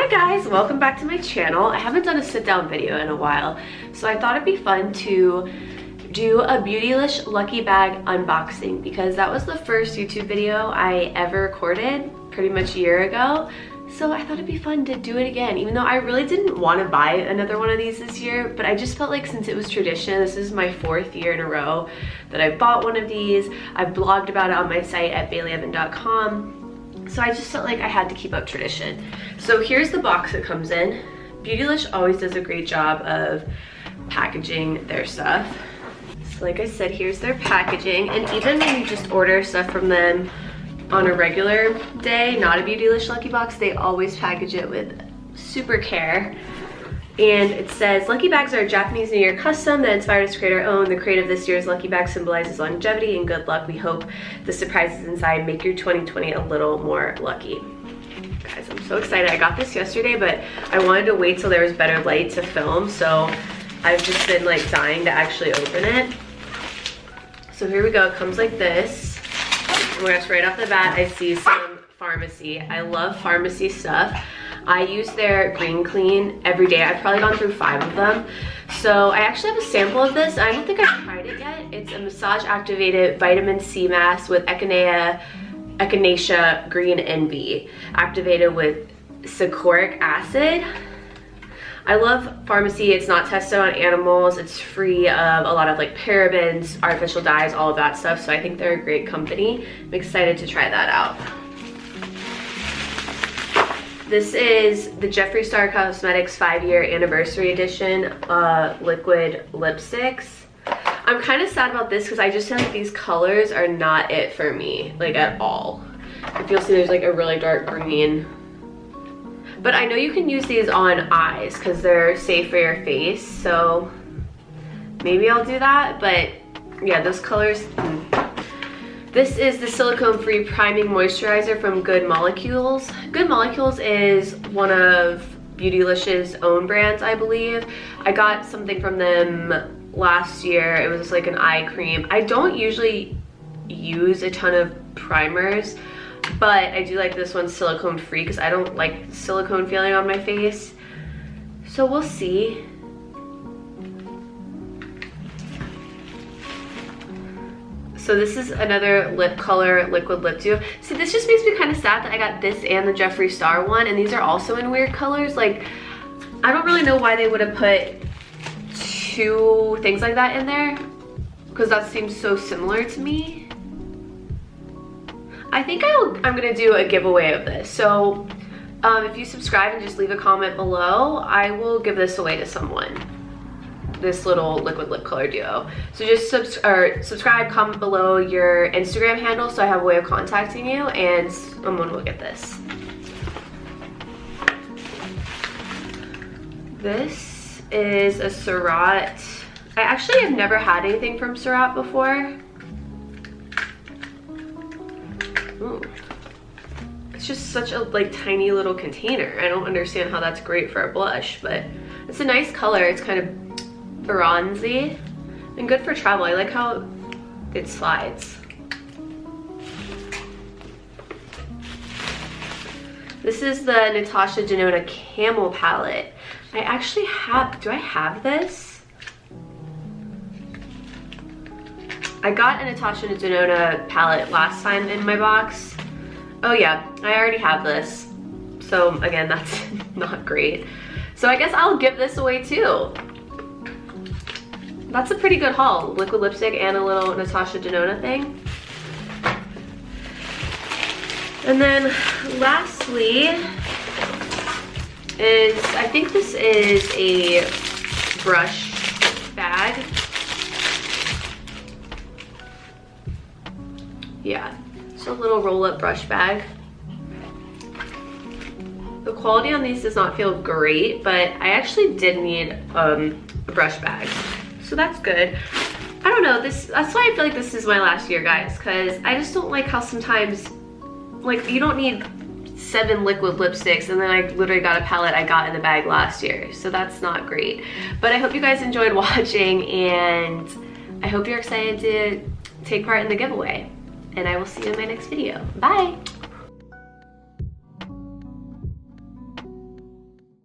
Hi guys, welcome back to my channel. I haven't done a sit down video in a while, so I thought it'd be fun to do a beautylish lucky bag unboxing because that was the first YouTube video I ever recorded pretty much a year ago. So I thought it'd be fun to do it again, even though I really didn't want to buy another one of these this year, but I just felt like since it was tradition, this is my 4th year in a row that I've bought one of these. I've blogged about it on my site at baileyevin.com. So I just felt like I had to keep up tradition. So here's the box it comes in. Beautylish always does a great job of packaging their stuff. So like I said, here's their packaging, and even when you just order stuff from them on a regular day, not a Beautylish Lucky Box, they always package it with super care. And it says, Lucky Bags are a Japanese New Year custom that inspired us to create our own. The creative of this year's Lucky Bag symbolizes longevity and good luck. We hope the surprises inside make your 2020 a little more lucky. Guys, I'm so excited. I got this yesterday, but I wanted to wait till there was better light to film, so I've just been like dying to actually open it. So here we go. It comes like this. Oh my gosh, right off the bat, I see some pharmacy. I love pharmacy stuff. I use their Green Clean every day. I've probably gone through 5 of them. So I actually have a sample of this. I don't think I've tried it yet. It's a massage activated vitamin C mask with echinacea green envy, activated with saccharic acid. I love pharmacy. It's not tested on animals. It's free of a lot of like parabens, artificial dyes, all of that stuff. So I think they're a great company. I'm excited to try that out. This is the Jeffree Star Cosmetics 5-year anniversary edition liquid lipsticks. I'm kind of sad about this because I just feel like these colors are not it for me, like at all. If you'll see, there's like a really dark green. But I know you can use these on eyes because they're safe for your face, so maybe I'll do that. But yeah, those colors. This is the silicone-free priming moisturizer from Good Molecules. Good Molecules is one of Beautylish's own brands, I believe. I got something from them last year. It was like an eye cream. I don't usually use a ton of primers, but I do like this one silicone-free because I don't like silicone feeling on my face. So we'll see. So this is another lip color liquid lip dew. See, this just makes me kind of sad that I got this and the Jeffree Star one, and these are also in weird colors. Like, I don't really know why they would have put 2 things like that in there, because that seems so similar to me. I think I'm gonna do a giveaway of this. So if you subscribe and just leave a comment below, I will give this away to someone. This little liquid lip color duo. So just subscribe, comment below your Instagram handle so I have a way of contacting you, and someone will get this. This is a Surratt. I actually have never had anything from Surratt before. Ooh. It's just such a like tiny little container. I don't understand how that's great for a blush, but it's a nice color. It's kind of bronzy and good for travel. I like how it slides. This is the Natasha Denona Camel palette. I actually have, do I have this? I got a Natasha Denona palette last time in my box. Oh yeah, I already have this. So again, that's not great. So I guess I'll give this away too. That's a pretty good haul. Liquid lipstick and a little Natasha Denona thing. And then lastly is, I think this is a brush bag. Yeah, it's a little roll-up brush bag. The quality on these does not feel great, but I actually did need a brush bag. So that's good. I don't know, that's why I feel like this is my last year, guys, because I just don't like how sometimes, like, you don't need 7 liquid lipsticks, and then I literally got a palette I got in the bag last year, so that's not great. But I hope you guys enjoyed watching, and I hope you're excited to take part in the giveaway, and I will see you in my next video. Bye!